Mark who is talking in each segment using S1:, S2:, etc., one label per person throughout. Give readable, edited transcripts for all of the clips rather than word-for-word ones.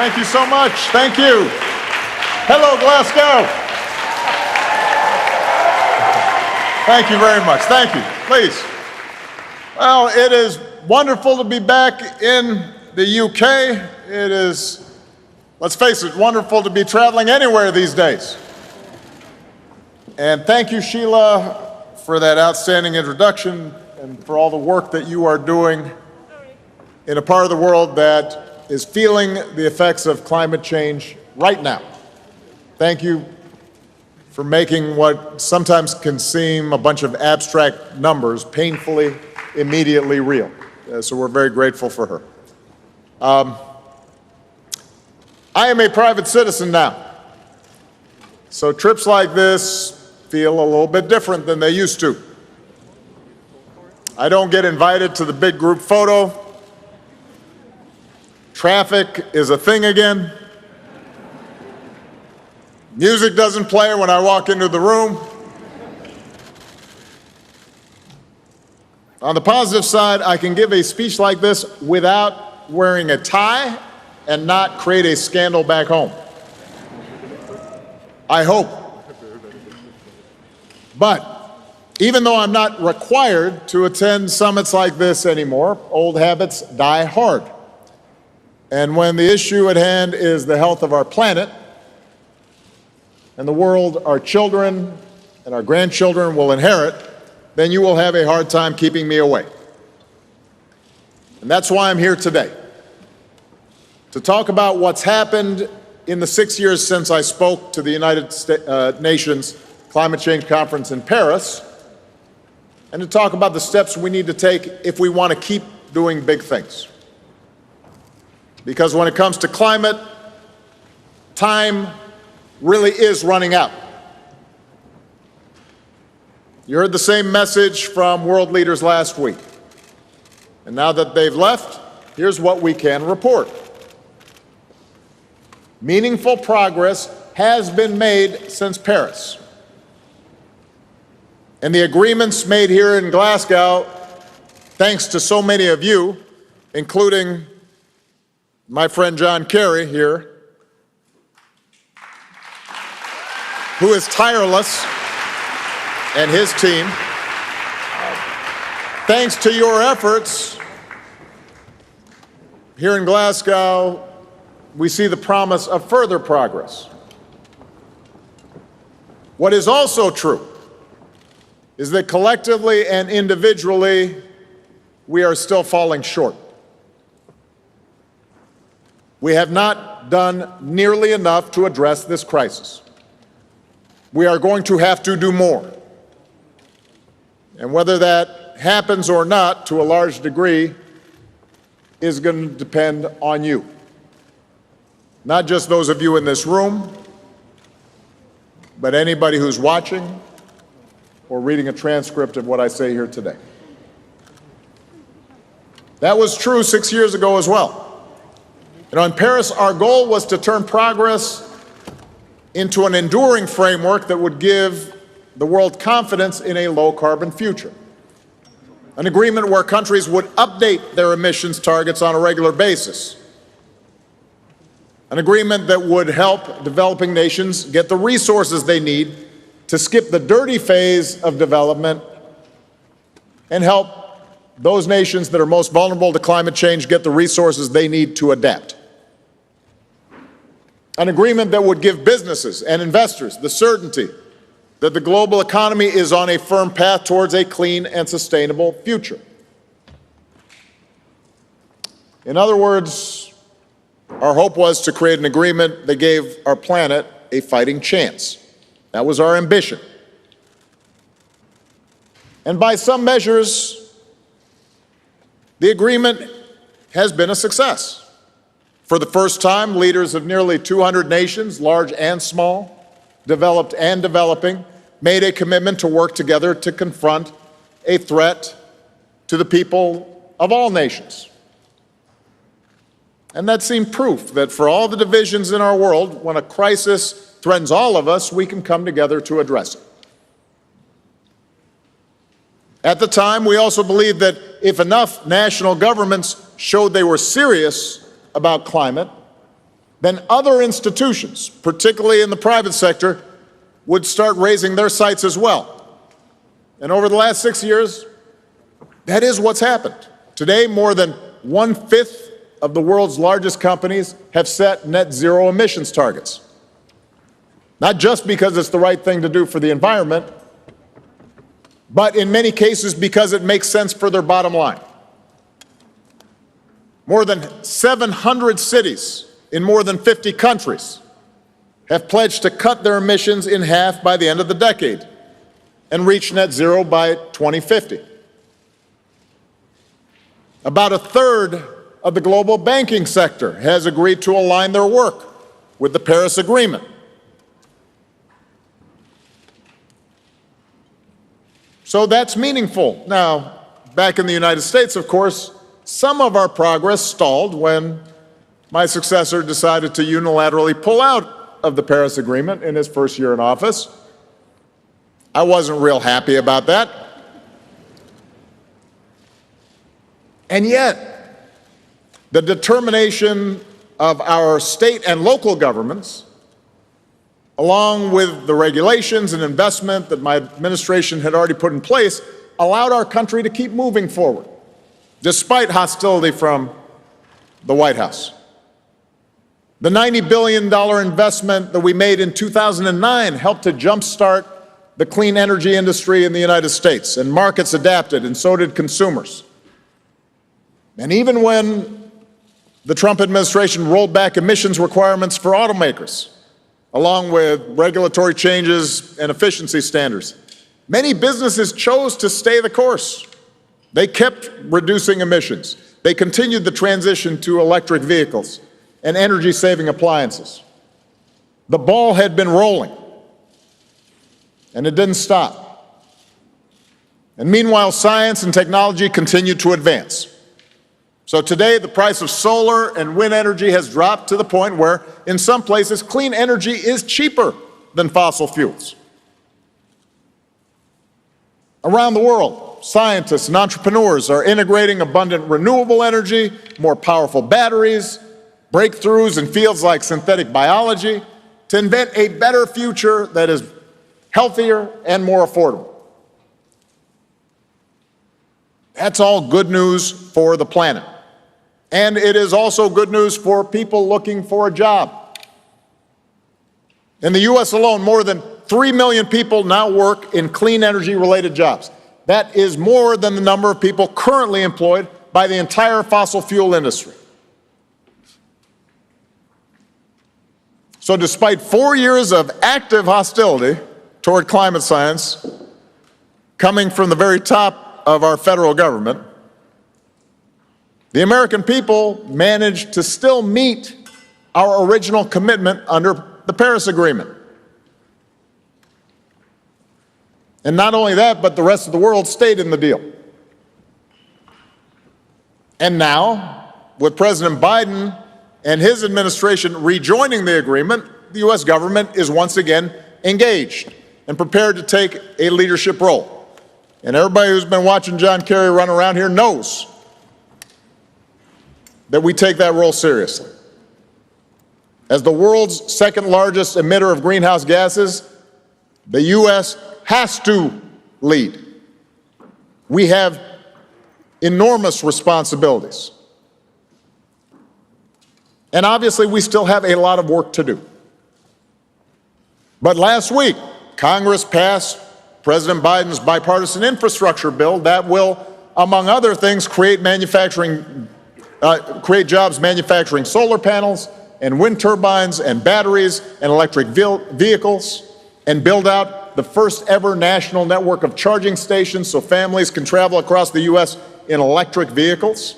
S1: Thank you so much. Thank you. Hello, Glasgow. Thank you very much. Thank you. Please. Well, it is wonderful to be back in the UK. It is, let's face it, wonderful to be traveling anywhere these days. And thank you, Sheila, for that outstanding introduction and for all the work that you are doing in a part of the world that is feeling the effects of climate change right now. Thank you for making what sometimes can seem a bunch of abstract numbers painfully, immediately real. So we're very grateful for her. I am a private citizen now. So trips like this feel a little bit different than they used to. I don't get invited to the big group photo. Traffic is a thing again. Music doesn't play when I walk into the room. On the positive side, I can give a speech like this without wearing a tie and not create a scandal back home. I hope. But even though I'm not required to attend summits like this anymore, old habits die hard. And when the issue at hand is the health of our planet and the world our children and our grandchildren will inherit, then you will have a hard time keeping me away. And that's why I'm here today, to talk about what's happened in the 6 years since I spoke to the United Nations Climate Change Conference in Paris, and to talk about the steps we need to take if we want to keep doing big things. Because when it comes to climate, time really is running out. You heard the same message from world leaders last week. And now that they've left, here's what we can report. Meaningful progress has been made since Paris. And the agreements made here in Glasgow, thanks to so many of you, including my friend John Kerry here, who is tireless, and his team. Thanks to your efforts here in Glasgow, we see the promise of further progress. What is also true is that collectively and individually, we are still falling short. We have not done nearly enough to address this crisis. We are going to have to do more. And whether that happens or not, to a large degree, is going to depend on you. Not just those of you in this room, but anybody who's watching or reading a transcript of what I say here today. That was true 6 years ago as well. And in Paris, our goal was to turn progress into an enduring framework that would give the world confidence in a low-carbon future. An agreement where countries would update their emissions targets on a regular basis. An agreement that would help developing nations get the resources they need to skip the dirty phase of development and help those nations that are most vulnerable to climate change get the resources they need to adapt. An agreement that would give businesses and investors the certainty that the global economy is on a firm path towards a clean and sustainable future. In other words, our hope was to create an agreement that gave our planet a fighting chance. That was our ambition. And by some measures, the agreement has been a success. For the first time, leaders of nearly 200 nations, large and small, developed and developing, made a commitment to work together to confront a threat to the people of all nations. And that seemed proof that for all the divisions in our world, when a crisis threatens all of us, we can come together to address it. At the time, we also believed that if enough national governments showed they were serious about climate, then other institutions, particularly in the private sector, would start raising their sights as well. And over the last 6 years, that is what's happened. Today, more than 1/5 of the world's largest companies have set net zero emissions targets. Not just because it's the right thing to do for the environment, but in many cases because it makes sense for their bottom line. More than 700 cities in more than 50 countries have pledged to cut their emissions in half by the end of the decade and reach net zero by 2050. About 1/3 of the global banking sector has agreed to align their work with the Paris Agreement. So that's meaningful. Now, back in the United States, of course, some of our progress stalled when my successor decided to unilaterally pull out of the Paris Agreement in his first year in office. I wasn't real happy about that. And yet, the determination of our state and local governments, along with the regulations and investment that my administration had already put in place, allowed our country to keep moving forward, despite hostility from the White House. The $90 billion investment that we made in 2009 helped to jumpstart the clean energy industry in the United States, and markets adapted, and so did consumers. And even when the Trump administration rolled back emissions requirements for automakers, along with regulatory changes and efficiency standards, many businesses chose to stay the course. They kept reducing emissions. They continued the transition to electric vehicles and energy-saving appliances. The ball had been rolling, and it didn't stop. And meanwhile, science and technology continued to advance. So today, the price of solar and wind energy has dropped to the point where, in some places, clean energy is cheaper than fossil fuels. Around the world, scientists and entrepreneurs are integrating abundant renewable energy, more powerful batteries, breakthroughs in fields like synthetic biology to invent a better future that is healthier and more affordable. That's all good news for the planet. And it is also good news for people looking for a job. In the U.S. alone, more than 3 million people now work in clean energy-related jobs. That is more than the number of people currently employed by the entire fossil fuel industry. So despite 4 years of active hostility toward climate science coming from the very top of our federal government, the American people managed to still meet our original commitment under the Paris Agreement. And not only that, but the rest of the world stayed in the deal. And now, with President Biden and his administration rejoining the agreement, the U.S. government is once again engaged and prepared to take a leadership role. And everybody who's been watching John Kerry run around here knows that we take that role seriously. As the world's second largest emitter of greenhouse gases, the U.S. has to lead. We have enormous responsibilities. And obviously, we still have a lot of work to do. But last week, Congress passed President Biden's bipartisan infrastructure bill that will, among other things, create jobs manufacturing solar panels and wind turbines and batteries and electric vehicles, and build out the first ever national network of charging stations so families can travel across the U.S. in electric vehicles.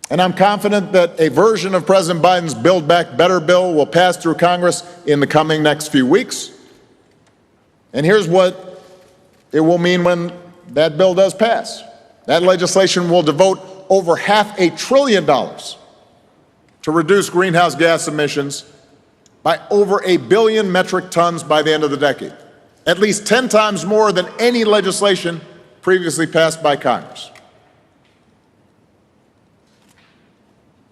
S1: And I'm confident that a version of President Biden's Build Back Better bill will pass through Congress in the coming next few weeks. And here's what it will mean when that bill does pass. That legislation will devote over $500 billion to reduce greenhouse gas emissions by over 1 billion metric tons by the end of the decade, at least 10 times more than any legislation previously passed by Congress.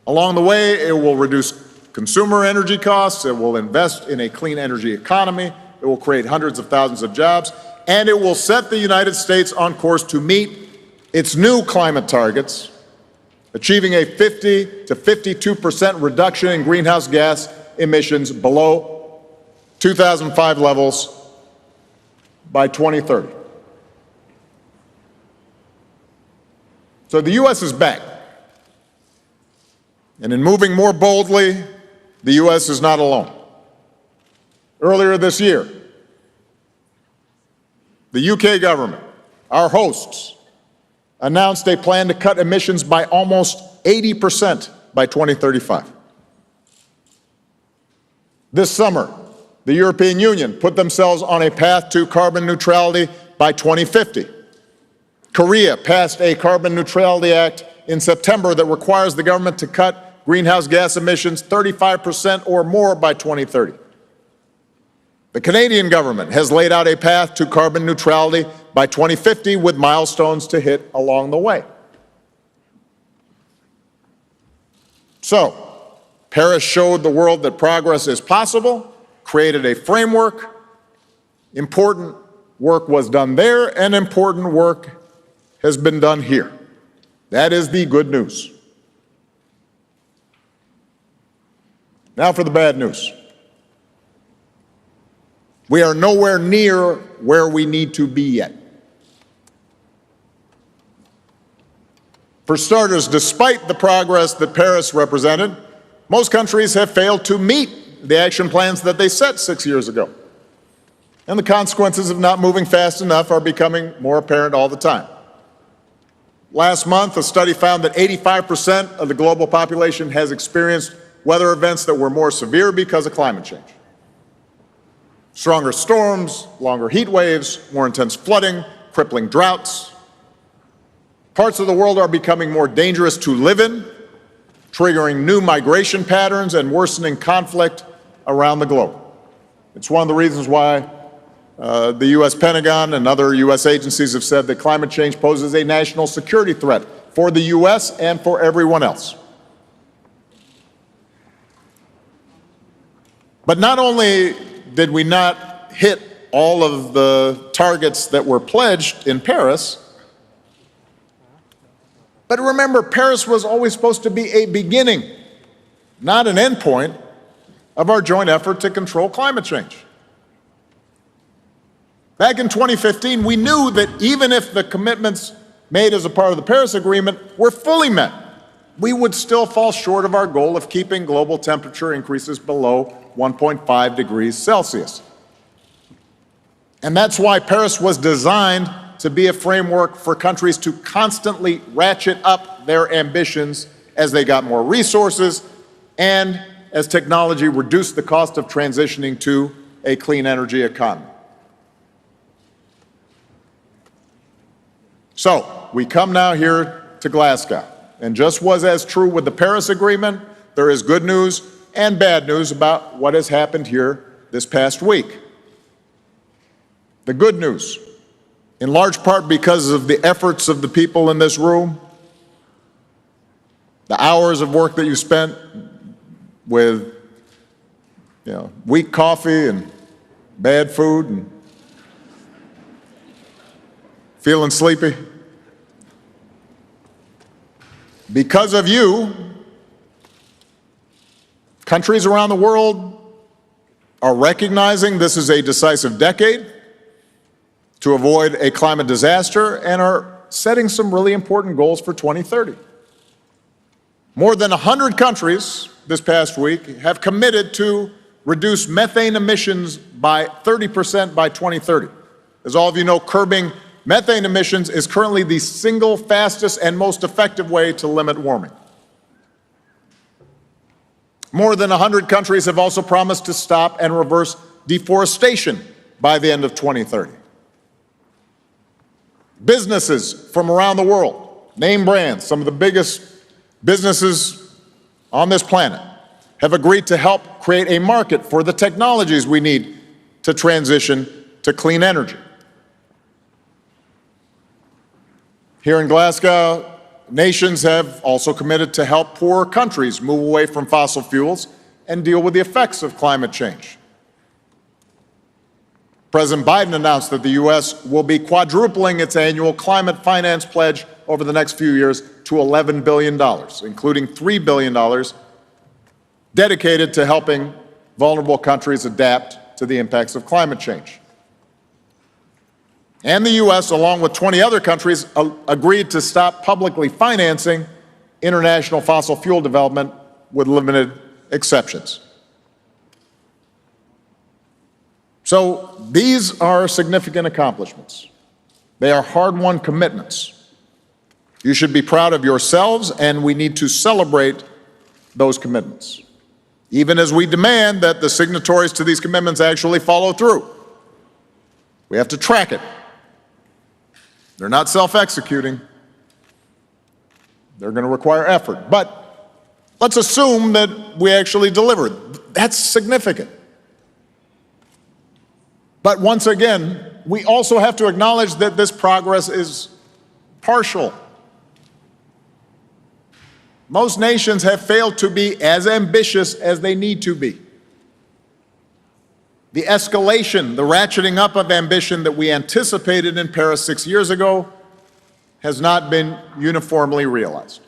S1: Along the way, it will reduce consumer energy costs, it will invest in a clean energy economy, it will create hundreds of thousands of jobs, and it will set the United States on course to meet its new climate targets, achieving a 50 to 52% reduction in greenhouse gas emissions below 2005 levels by 2030. So the U.S. is back. And in moving more boldly, the U.S. is not alone. Earlier this year, the UK government, our hosts, announced a plan to cut emissions by almost 80% by 2035. This summer, the European Union put themselves on a path to carbon neutrality by 2050. Korea passed a carbon neutrality act in September that requires the government to cut greenhouse gas emissions 35% or more by 2030. The Canadian government has laid out a path to carbon neutrality by 2050 with milestones to hit along the way. So, Paris showed the world that progress is possible, created a framework. Important work was done there, and important work has been done here. That is the good news. Now for the bad news. We are nowhere near where we need to be yet. For starters, despite the progress that Paris represented, most countries have failed to meet the action plans that they set 6 years ago. And the consequences of not moving fast enough are becoming more apparent all the time. Last month, a study found that 85% of the global population has experienced weather events that were more severe because of climate change. Stronger storms, longer heat waves, more intense flooding, crippling droughts. Parts of the world are becoming more dangerous to live in, triggering new migration patterns and worsening conflict around the globe. It's one of the reasons why the U.S. Pentagon and other U.S. agencies have said that climate change poses a national security threat for the U.S. and for everyone else. But not only did we not hit all of the targets that were pledged in Paris, but remember, Paris was always supposed to be a beginning, not an endpoint, of our joint effort to control climate change. Back in 2015, we knew that even if the commitments made as a part of the Paris Agreement were fully met, we would still fall short of our goal of keeping global temperature increases below 1.5 degrees Celsius. And that's why Paris was designed to be a framework for countries to constantly ratchet up their ambitions as they got more resources and as technology reduced the cost of transitioning to a clean energy economy. So, we come now here to Glasgow, and just was as true with the Paris Agreement, there is good news and bad news about what has happened here this past week. The good news, in large part because of the efforts of the people in this room, the hours of work that you spent with weak coffee and bad food and feeling sleepy. Because of you, countries around the world are recognizing this is a decisive decade to avoid a climate disaster and are setting some really important goals for 2030. More than 100 countries this past week have committed to reduce methane emissions by 30% by 2030. As all of you know, curbing methane emissions is currently the single fastest and most effective way to limit warming. More than 100 countries have also promised to stop and reverse deforestation by the end of 2030. Businesses from around the world, name brands, some of the biggest businesses on this planet, have agreed to help create a market for the technologies we need to transition to clean energy. Here in Glasgow, nations have also committed to help poorer countries move away from fossil fuels and deal with the effects of climate change. President Biden announced that the U.S. will be quadrupling its annual climate finance pledge over the next few years to $11 billion, including $3 billion dedicated to helping vulnerable countries adapt to the impacts of climate change. And the U.S., along with 20 other countries, agreed to stop publicly financing international fossil fuel development with limited exceptions. So these are significant accomplishments. They are hard-won commitments. You should be proud of yourselves, and we need to celebrate those commitments, even as we demand that the signatories to these commitments actually follow through. We have to track it. They're not self-executing. They're going to require effort. But let's assume that we actually delivered. That's significant. But once again, we also have to acknowledge that this progress is partial. Most nations have failed to be as ambitious as they need to be. The escalation, the ratcheting up of ambition that we anticipated in Paris 6 years ago has not been uniformly realized.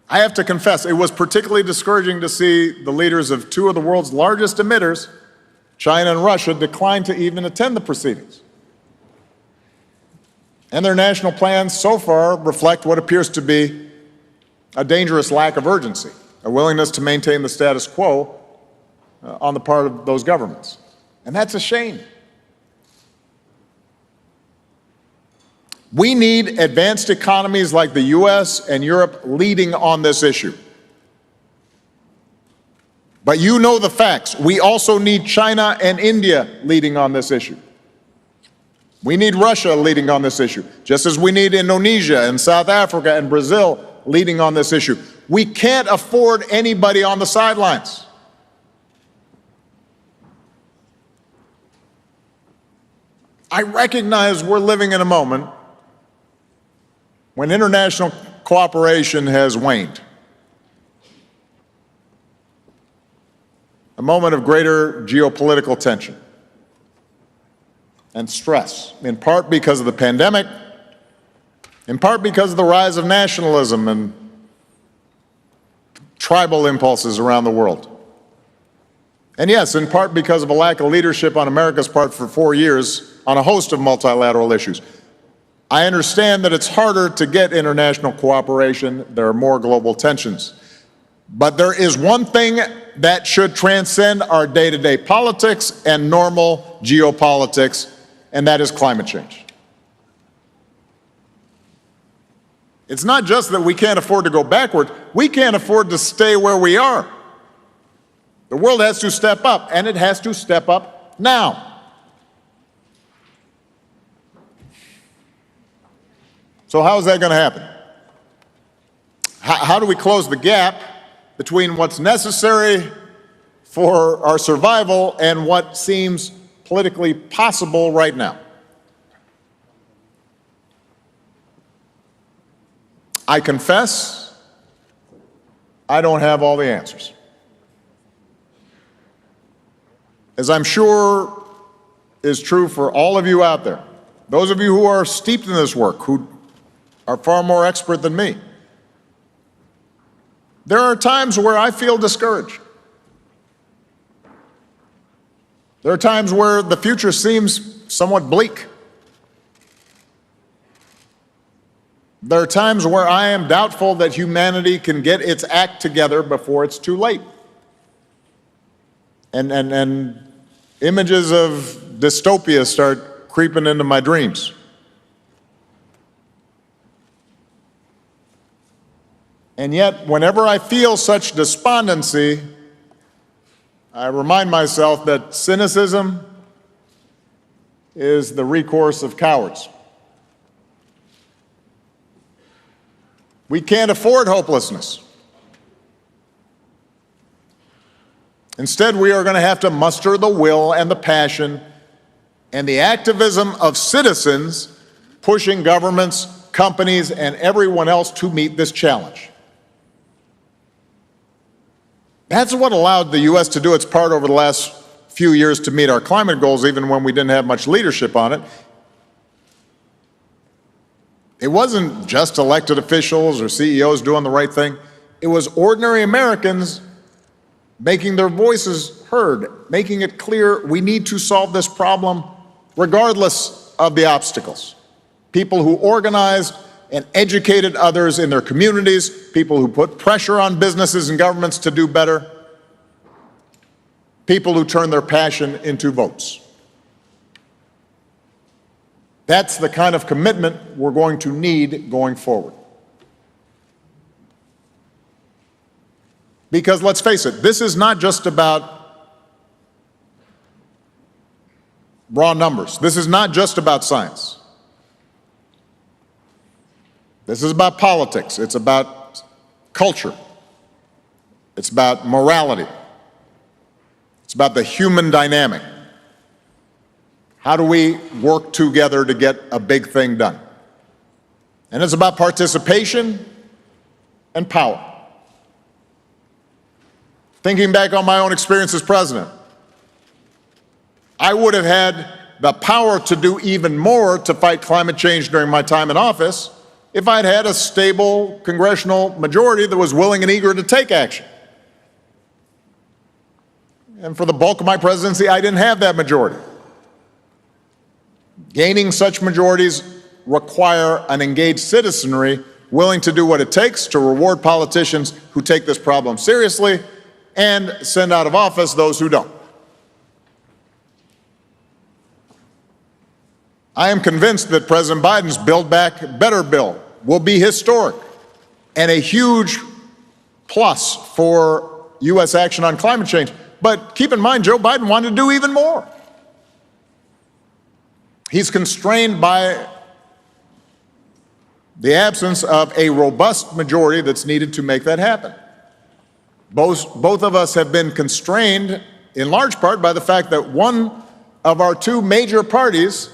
S1: I have to confess, it was particularly discouraging to see the leaders of two of the world's largest emitters, China and Russia, decline to even attend the proceedings. And their national plans so far reflect what appears to be a dangerous lack of urgency, a willingness to maintain the status quo on the part of those governments. And that's a shame. We need advanced economies like the US and Europe leading on this issue. But you know the facts. We also need China and India leading on this issue. We need Russia leading on this issue, just as we need Indonesia and South Africa and Brazil leading on this issue. We can't afford anybody on the sidelines. I recognize we're living in a moment when international cooperation has waned. A moment of greater geopolitical tension and stress, in part because of the pandemic, in part because of the rise of nationalism and tribal impulses around the world. And yes, in part because of a lack of leadership on America's part for 4 years on a host of multilateral issues. I understand that it's harder to get international cooperation. There are more global tensions. But there is one thing that should transcend our day-to-day politics and normal geopolitics, and that is climate change. It's not just that we can't afford to go backward, we can't afford to stay where we are. The world has to step up, and it has to step up now. So how is that going to happen? How do we close the gap between what's necessary for our survival and what seems politically possible right now? I confess, I don't have all the answers. As I'm sure is true for all of you out there, those of you who are steeped in this work, who are far more expert than me, there are times where I feel discouraged. There are times where the future seems somewhat bleak. There are times where I am doubtful that humanity can get its act together before it's too late. And images of dystopia start creeping into my dreams. And yet, whenever I feel such despondency, I remind myself that cynicism is the recourse of cowards. We can't afford hopelessness. Instead, we are going to have to muster the will and the passion and the activism of citizens pushing governments, companies, and everyone else to meet this challenge. That's what allowed the U.S. to do its part over the last few years to meet our climate goals, even when we didn't have much leadership on it. It wasn't just elected officials or CEOs doing the right thing. It was ordinary Americans making their voices heard, making it clear we need to solve this problem regardless of the obstacles. People who organized and educated others in their communities, people who put pressure on businesses and governments to do better, people who turn their passion into votes. That's the kind of commitment we're going to need going forward. Because let's face it, this is not just about raw numbers. This is not just about science. This is about politics. It's about culture. It's about morality. It's about the human dynamic. How do we work together to get a big thing done? And it's about participation and power. Thinking back on my own experience as president, I would have had the power to do even more to fight climate change during my time in office if I'd had a stable congressional majority that was willing and eager to take action. And for the bulk of my presidency, I didn't have that majority. Gaining such majorities require an engaged citizenry willing to do what it takes to reward politicians who take this problem seriously and send out of office those who don't. I am convinced that President Biden's Build Back Better bill will be historic and a huge plus for U.S. action on climate change. But keep in mind, Joe Biden wanted to do even more. He's constrained by the absence of a robust majority that's needed to make that happen. Both of us have been constrained in large part by the fact that one of our two major parties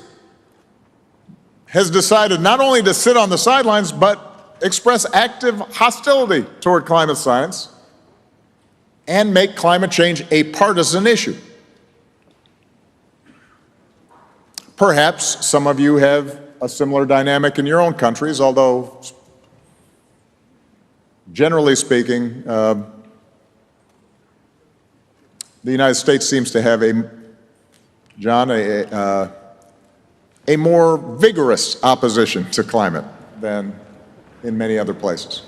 S1: has decided not only to sit on the sidelines, but express active hostility toward climate science and make climate change a partisan issue. Perhaps some of you have a similar dynamic in your own countries, although generally speaking, the United States seems to have a more vigorous opposition to climate than in many other places.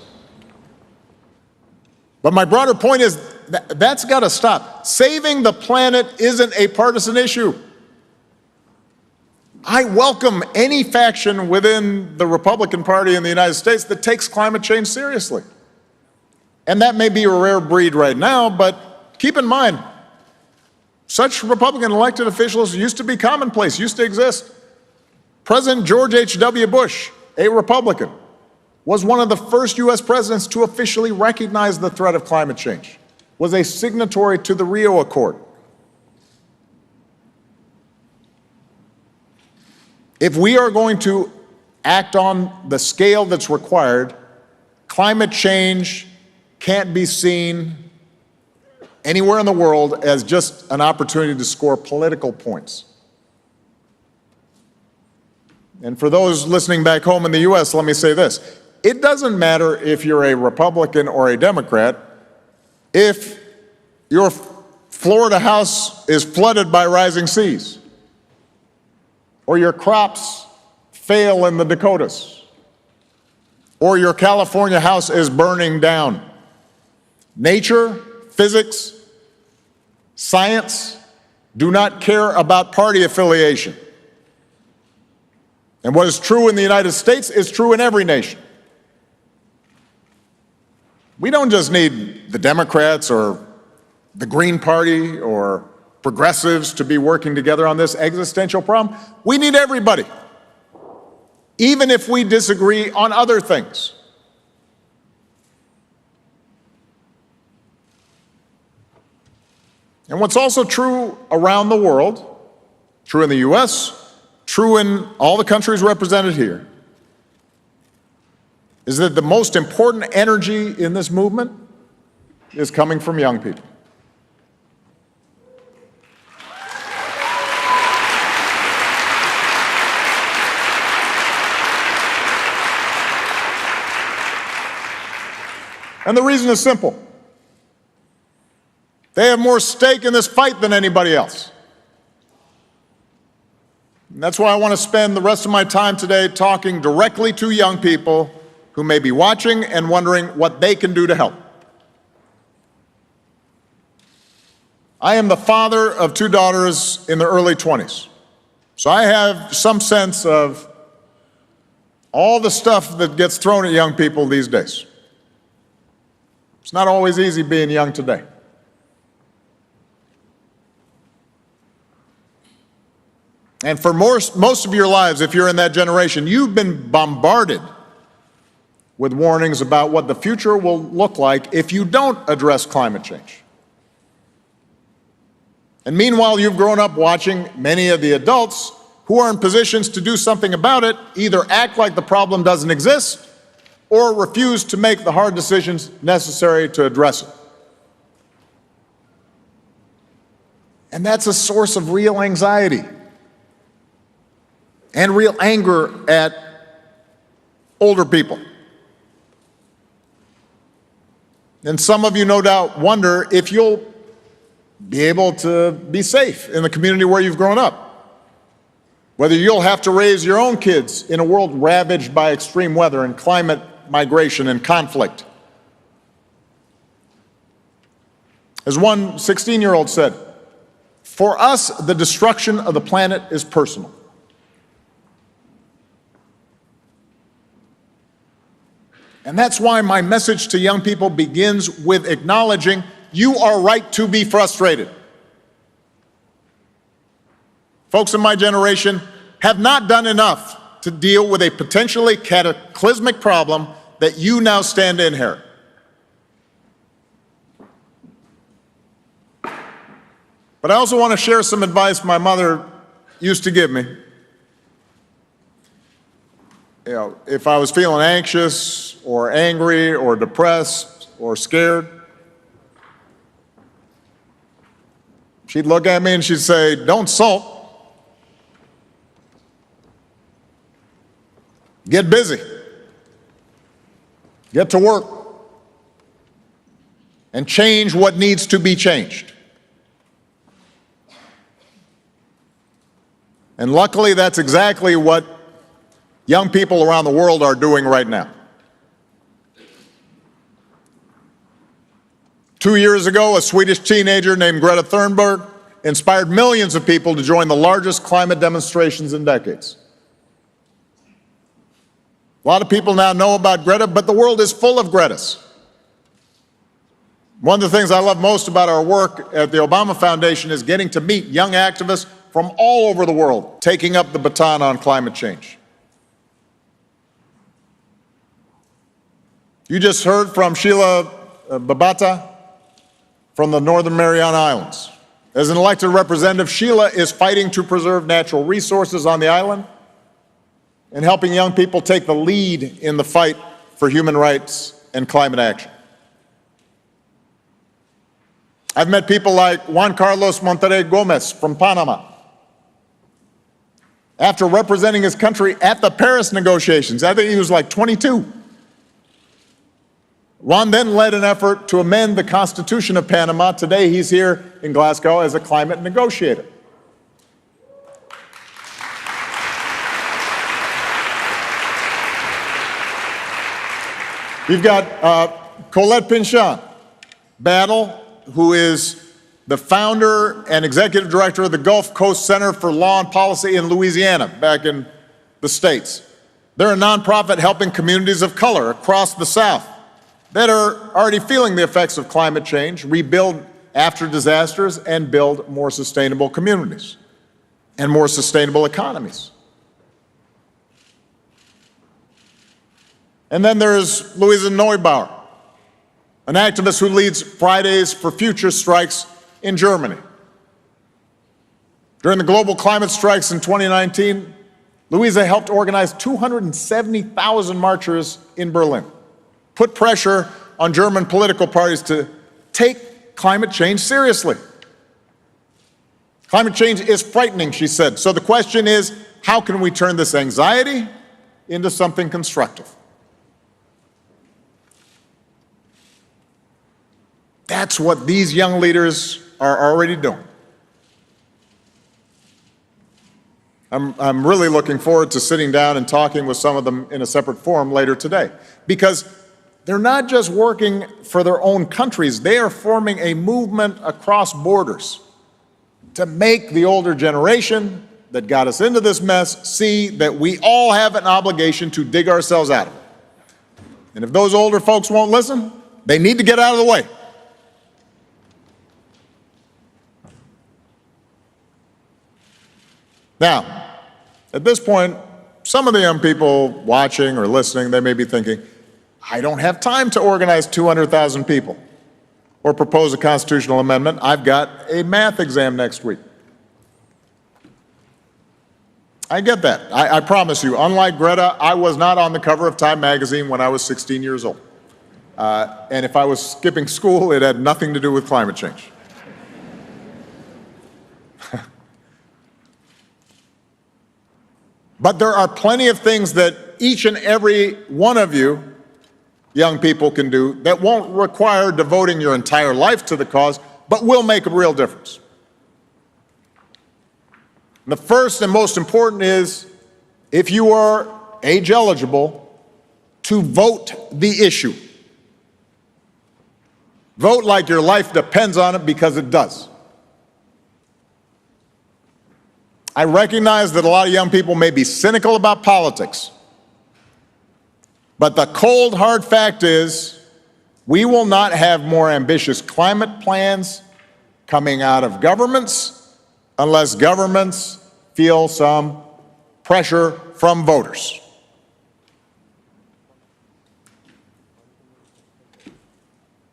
S1: But my broader point is that's got to stop. Saving the planet isn't a partisan issue. I welcome any faction within the Republican Party in the United States that takes climate change seriously. And that may be a rare breed right now, but keep in mind, such Republican elected officials used to be commonplace, used to exist. President George H.W. Bush, a Republican, was one of the first U.S. presidents to officially recognize the threat of climate change, was a signatory to the Rio Accord. If we are going to act on the scale that's required, climate change can't be seen anywhere in the world as just an opportunity to score political points. And for those listening back home in the U.S., let me say this. It doesn't matter if you're a Republican or a Democrat. If your Florida house is flooded by rising seas, or your crops fail in the Dakotas, or your California house is burning down. Nature, physics, science do not care about party affiliation. And what is true in the United States is true in every nation. We don't just need the Democrats or the Green Party or progressives to be working together on this existential problem. We need everybody, even if we disagree on other things. And what's also true around the world, true in the U.S., true in all the countries represented here, is that the most important energy in this movement is coming from young people. And the reason is simple. They have more stake in this fight than anybody else. And that's why I want to spend the rest of my time today talking directly to young people who may be watching and wondering what they can do to help. I am the father of two daughters in their early 20s, so I have some sense of all the stuff that gets thrown at young people these days. It's not always easy being young today. And for most of your lives, if you're in that generation, you've been bombarded with warnings about what the future will look like if you don't address climate change. And meanwhile, you've grown up watching many of the adults who are in positions to do something about it either act like the problem doesn't exist or refuse to make the hard decisions necessary to address it. And that's a source of real anxiety and real anger at older people. And some of you no doubt wonder if you'll be able to be safe in the community where you've grown up, whether you'll have to raise your own kids in a world ravaged by extreme weather and climate migration and conflict. As one 16-year-old said, "For us, the destruction of the planet is personal." And that's why my message to young people begins with acknowledging you are right to be frustrated. Folks in my generation have not done enough to deal with a potentially cataclysmic problem that you now stand to inherit. But I also want to share some advice my mother used to give me. If I was feeling anxious or angry or depressed or scared, she'd look at me and she'd say, "Don't sulk. Get busy. Get to work. And change what needs to be changed." And luckily, that's exactly what young people around the world are doing right now. 2 years ago, a Swedish teenager named Greta Thunberg inspired millions of people to join the largest climate demonstrations in decades. A lot of people now know about Greta, but the world is full of Gretas. One of the things I love most about our work at the Obama Foundation is getting to meet young activists from all over the world taking up the baton on climate change. You just heard from Sheila Babata from the Northern Mariana Islands. As an elected representative, Sheila is fighting to preserve natural resources on the island and helping young people take the lead in the fight for human rights and climate action. I've met people like Juan Carlos Monterrey Gomez from Panama. After representing his country at the Paris negotiations, I think he was like 22. Juan then led an effort to amend the Constitution of Panama. Today he's here in Glasgow as a climate negotiator. We've got Colette Pinchan Battle, who is the founder and executive director of the Gulf Coast Center for Law and Policy in Louisiana, back in the States. They're a nonprofit helping communities of color across the South that are already feeling the effects of climate change, rebuild after disasters, and build more sustainable communities and more sustainable economies. And then there's Louisa Neubauer, an activist who leads Fridays for Future strikes in Germany. During the global climate strikes in 2019, Louisa helped organize 270,000 marchers in Berlin, put pressure on German political parties to take climate change seriously. Climate change is frightening, she said. So the question is, how can we turn this anxiety into something constructive? That's what these young leaders are already doing. I'm really looking forward to sitting down and talking with some of them in a separate forum later today, because they're not just working for their own countries, they are forming a movement across borders to make the older generation that got us into this mess see that we all have an obligation to dig ourselves out of it. And if those older folks won't listen, they need to get out of the way. Now, at this point, some of the young people watching or listening, they may be thinking, I don't have time to organize 200,000 people or propose a constitutional amendment. I've got a math exam next week. I get that. I promise you, unlike Greta, I was not on the cover of Time magazine when I was 16 years old. And if I was skipping school, it had nothing to do with climate change. But there are plenty of things that each and every one of you young people can do that won't require devoting your entire life to the cause, but will make a real difference. The first and most important is, if you are age eligible, to vote the issue. Vote like your life depends on it, because it does. I recognize that a lot of young people may be cynical about politics, but the cold, hard fact is, we will not have more ambitious climate plans coming out of governments unless governments feel some pressure from voters.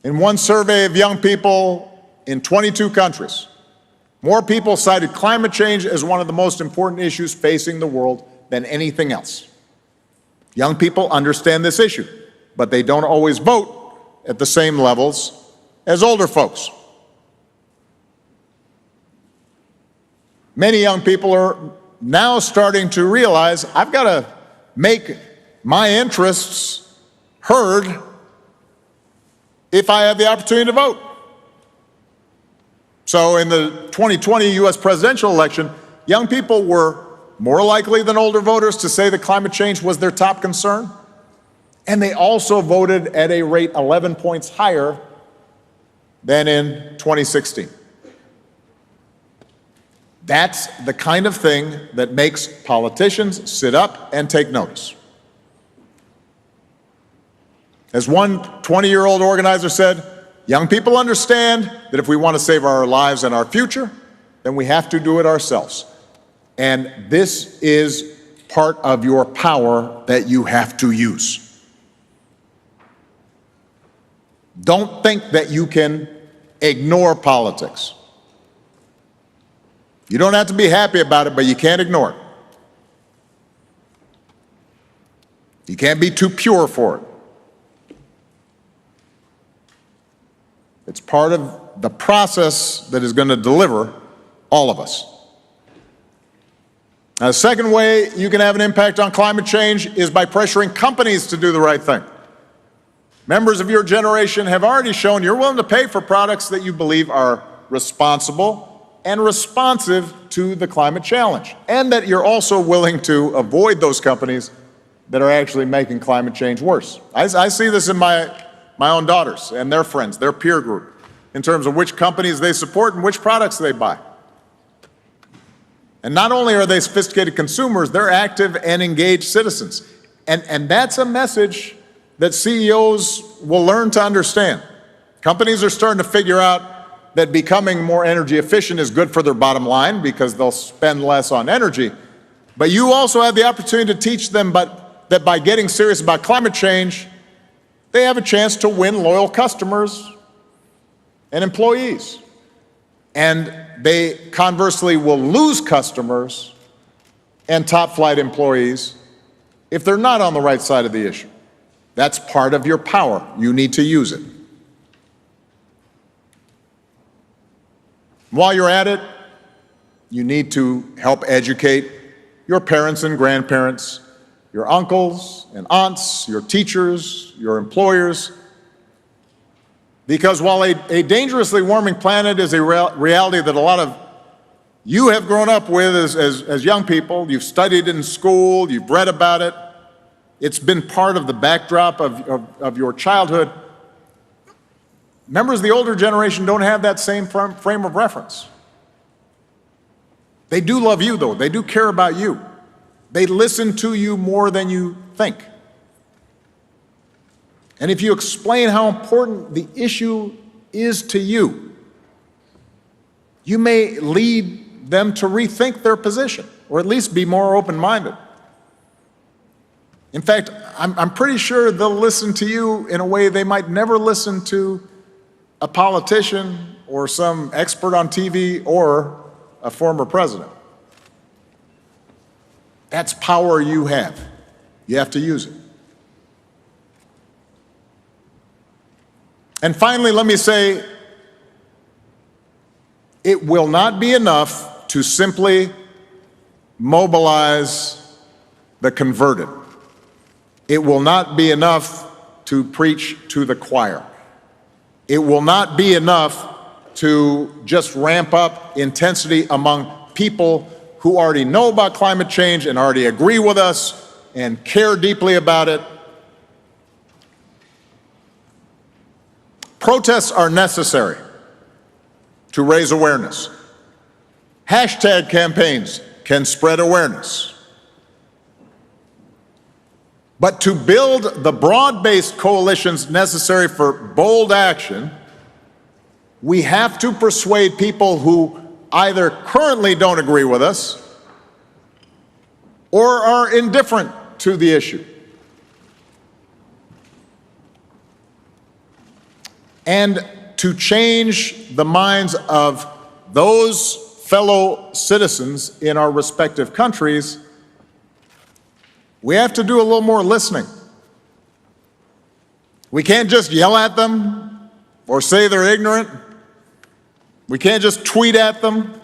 S1: In one survey of young people in 22 countries, more people cited climate change as one of the most important issues facing the world than anything else. Young people understand this issue, but they don't always vote at the same levels as older folks. Many young people are now starting to realize, I've got to make my interests heard if I have the opportunity to vote. So in the 2020 US presidential election, young people were more likely than older voters to say that climate change was their top concern. And they also voted at a rate 11 points higher than in 2016. That's the kind of thing that makes politicians sit up and take notice. As one 20-year-old organizer said, young people understand that if we want to save our lives and our future, then we have to do it ourselves. And this is part of your power that you have to use. Don't think that you can ignore politics. You don't have to be happy about it, but you can't ignore it. You can't be too pure for it. It's part of the process that is going to deliver all of us. Now, the second way you can have an impact on climate change is by pressuring companies to do the right thing. Members of your generation have already shown you're willing to pay for products that you believe are responsible and responsive to the climate challenge, and that you're also willing to avoid those companies that are actually making climate change worse. I see this in my own daughters and their friends, their peer group, in terms of which companies they support and which products they buy. And not only are they sophisticated consumers, they're active and engaged citizens. And that's a message that CEOs will learn to understand. Companies are starting to figure out that becoming more energy efficient is good for their bottom line because they'll spend less on energy. But you also have the opportunity to teach them that by getting serious about climate change, they have a chance to win loyal customers and employees. And they conversely will lose customers and top-flight employees if they're not on the right side of the issue. That's part of your power. You need to use it. While you're at it, you need to help educate your parents and grandparents, your uncles and aunts, your teachers, your employers. Because while a dangerously warming planet is a reality that a lot of you have grown up with as young people, you've studied in school, you've read about it, it's been part of the backdrop of your childhood. Members of the older generation don't have that same frame of reference. They do love you, though. They do care about you. They listen to you more than you think. And if you explain how important the issue is to you, you may lead them to rethink their position, or at least be more open-minded. In fact, I'm pretty sure they'll listen to you in a way they might never listen to a politician or some expert on TV or a former president. That's power you have. You have to use it. And finally, let me say, it will not be enough to simply mobilize the converted. It will not be enough to preach to the choir. It will not be enough to just ramp up intensity among people who already know about climate change and already agree with us and care deeply about it. Protests are necessary to raise awareness. Hashtag campaigns can spread awareness. But to build the broad-based coalitions necessary for bold action, we have to persuade people who either currently don't agree with us or are indifferent to the issue. And to change the minds of those fellow citizens in our respective countries, we have to do a little more listening. We can't just yell at them or say they're ignorant. We can't just tweet at them.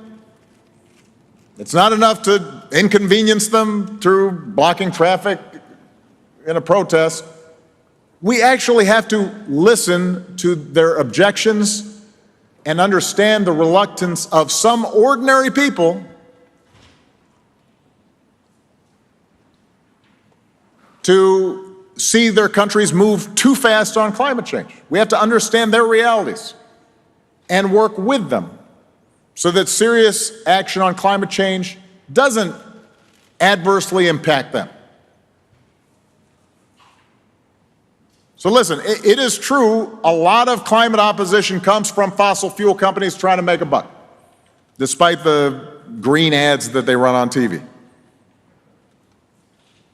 S1: It's not enough to inconvenience them through blocking traffic in a protest. We actually have to listen to their objections and understand the reluctance of some ordinary people to see their countries move too fast on climate change. We have to understand their realities and work with them so that serious action on climate change doesn't adversely impact them. So listen, it is true, a lot of climate opposition comes from fossil fuel companies trying to make a buck, despite the green ads that they run on TV.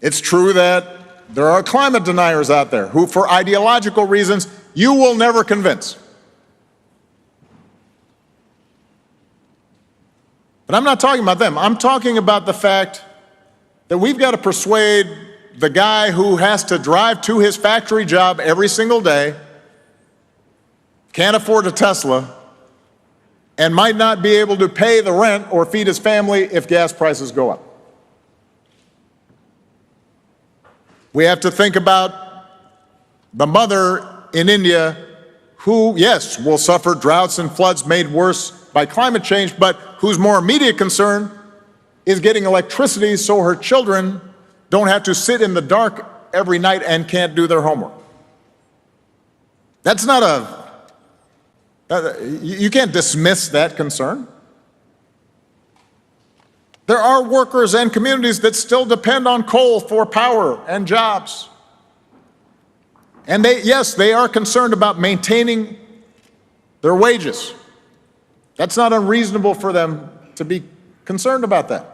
S1: It's true that there are climate deniers out there who, for ideological reasons, you will never convince. But I'm not talking about them. I'm talking about the fact that we've got to persuade the guy who has to drive to his factory job every single day, can't afford a Tesla, and might not be able to pay the rent or feed his family if gas prices go up. We have to think about the mother in India who, yes, will suffer droughts and floods made worse by climate change, but whose more immediate concern is getting electricity so her children don't have to sit in the dark every night and can't do their homework. That's not you can't dismiss that concern. There are workers and communities that still depend on coal for power and jobs. And they are concerned about maintaining their wages. That's not unreasonable for them to be concerned about that.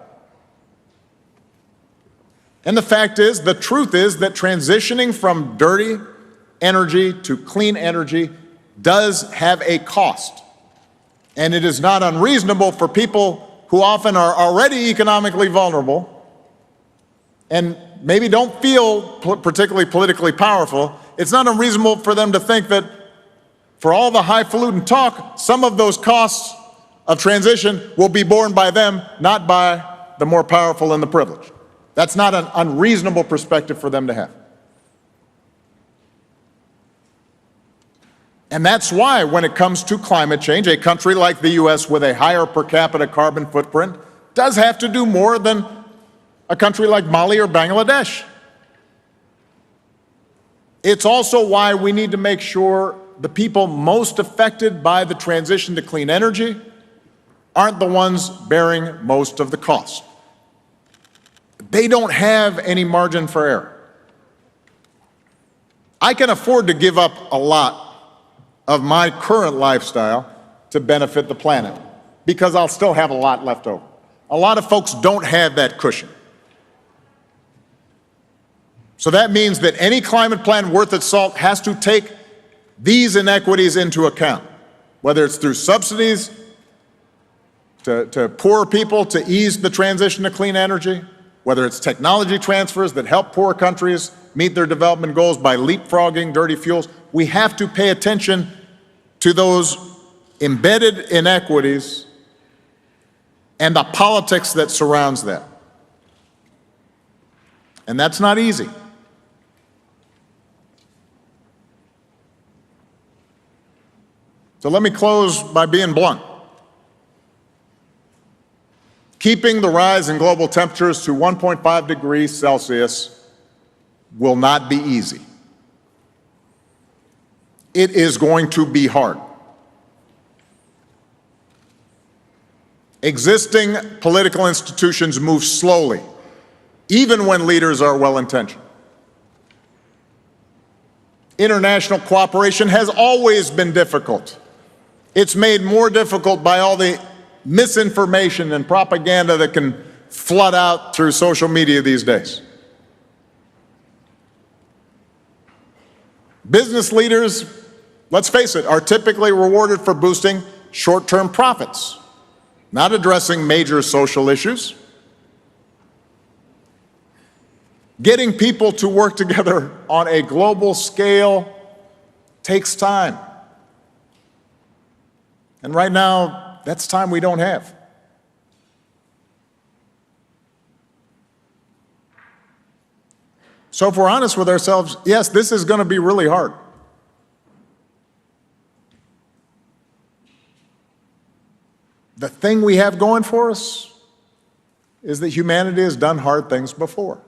S1: And the truth is that transitioning from dirty energy to clean energy does have a cost. And it is not unreasonable for people who often are already economically vulnerable and maybe don't feel particularly politically powerful, it's not unreasonable for them to think that for all the highfalutin talk, some of those costs of transition will be borne by them, not by the more powerful and the privileged. That's not an unreasonable perspective for them to have. And that's why, when it comes to climate change, a country like the US with a higher per capita carbon footprint does have to do more than a country like Mali or Bangladesh. It's also why we need to make sure the people most affected by the transition to clean energy aren't the ones bearing most of the cost. They don't have any margin for error. I can afford to give up a lot of my current lifestyle to benefit the planet because I'll still have a lot left over. A lot of folks don't have that cushion. So that means that any climate plan worth its salt has to take these inequities into account, whether it's through subsidies to poor people to ease the transition to clean energy, whether it's technology transfers that help poor countries meet their development goals by leapfrogging dirty fuels. We have to pay attention to those embedded inequities and the politics that surrounds that. And that's not easy. So let me close by being blunt. Keeping the rise in global temperatures to 1.5 degrees Celsius will not be easy. It is going to be hard. Existing political institutions move slowly, even when leaders are well-intentioned. International cooperation has always been difficult. It's made more difficult by all the misinformation and propaganda that can flood out through social media these days. Business leaders, let's face it, are typically rewarded for boosting short-term profits, not addressing major social issues. Getting people to work together on a global scale takes time. And right now, that's time we don't have. So if we're honest with ourselves, yes, this is going to be really hard. The thing we have going for us is that humanity has done hard things before.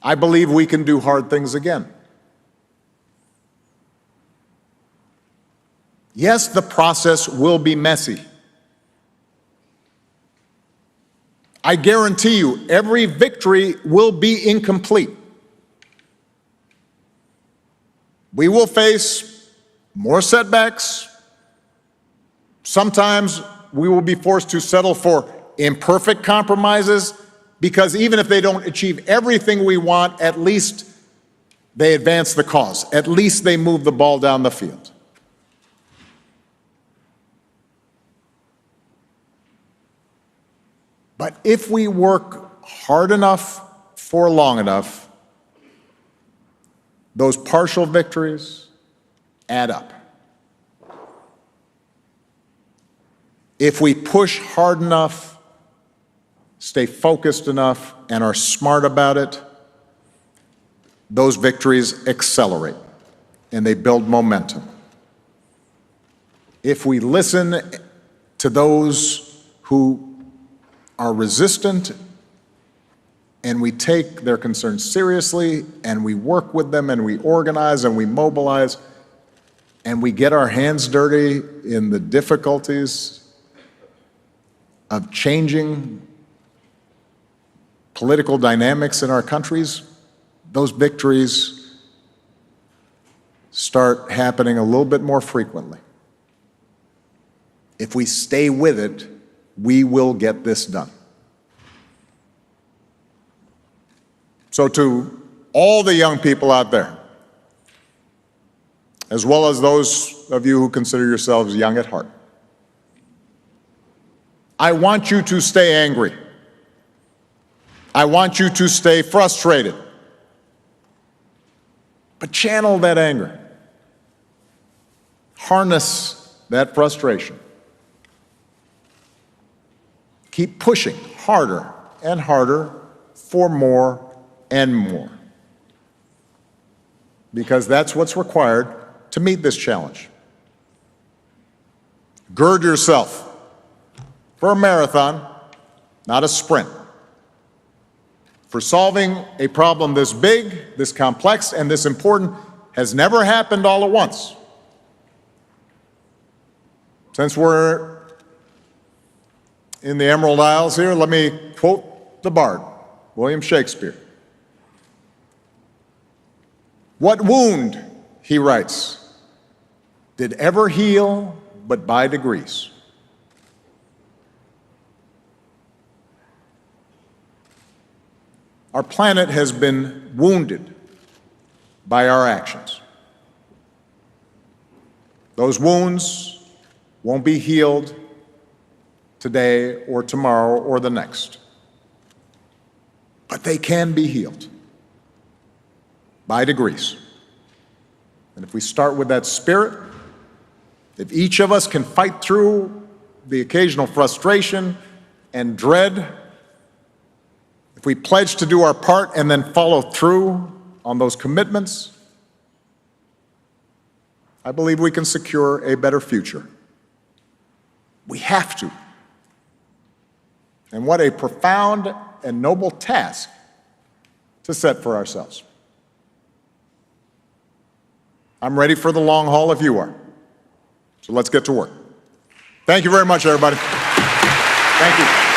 S1: I believe we can do hard things again. Yes, the process will be messy. I guarantee you, every victory will be incomplete. We will face more setbacks. Sometimes we will be forced to settle for imperfect compromises because even if they don't achieve everything we want, at least they advance the cause. At least they move the ball down the field. But if we work hard enough for long enough, those partial victories add up. If we push hard enough, stay focused enough, and are smart about it, those victories accelerate and they build momentum. If we listen to those who are resistant and we take their concerns seriously and we work with them and we organize and we mobilize and we get our hands dirty in the difficulties of changing political dynamics in our countries, those victories start happening a little bit more frequently. If we stay with it, we will get this done. So to all the young people out there, as well as those of you who consider yourselves young at heart, I want you to stay angry. I want you to stay frustrated. But channel that anger. Harness that frustration. Keep pushing harder and harder for more and more, because that's what's required to meet this challenge. Gird yourself for a marathon, not a sprint. For solving a problem this big, this complex, and this important has never happened all at once. Since we're in the Emerald Isles here, let me quote the bard, William Shakespeare. "What wound," he writes, "did ever heal but by degrees?" Our planet has been wounded by our actions. Those wounds won't be healed today or tomorrow or the next, but they can be healed by degrees. And if we start with that spirit, if each of us can fight through the occasional frustration and dread, if we pledge to do our part and then follow through on those commitments, I believe we can secure a better future. We have to. And what a profound and noble task to set for ourselves. I'm ready for the long haul if you are. So let's get to work. Thank you very much, everybody. Thank you.